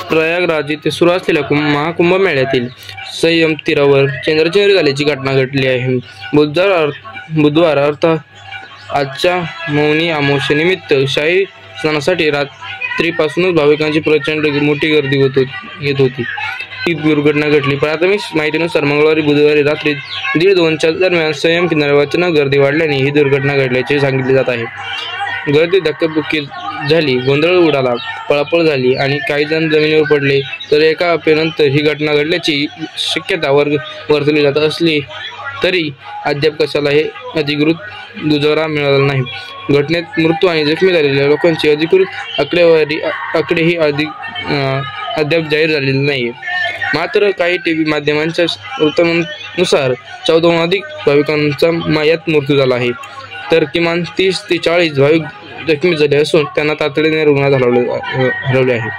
प्रयागराज येथे सुरू असलेल्या महाकुंभमेळ्यातील संगम तीरावर चंद्रचंद्र झाल्याची घटना घडली आहे। बुधवार अर्थात आजच्या मौनी अमावस्येनिमित्त शाही स्नानासाठी रात्रीपासूनच भाविकांची प्रचंड मोठी गर्दी येत होती। ही दुर्घटना घडली। प्राथमिक माहितीनुसार बुधवारी रात्री 1:30-2च्या दरम्यान संगम किनाऱ्यावर अचानक गर्दी वाढल्याने ही दुर्घटना घडल्याचे सांगितले जात आहे। गर्दी धक्काबुक्की झाली, गोंधळ उडाला, पळापळ झाली आणि काही जण जमिनीवर पडले, तर एका अफवेनंतर ही घटना घडल्याची शक्यता वर्तवली जात असली तरी अद्याप कशाला हे अधिकृत दुजोरा मिळाला नाही। घटनेत मृत्यू आणि जखमी झालेल्या लोकांची अधिकृत आकडेही अद्याप जाहीर झालेले नाही। मात्र काही टीव्ही माध्यमांच्या वृत्तानुसार 14हून अधिक भाविकांचा यात मृत्यू झाला आहे, तर किमान 30 ते 40 भाविक जखमी झाले असून त्यांना तातडीने रुग्णालयात हलवले आहे।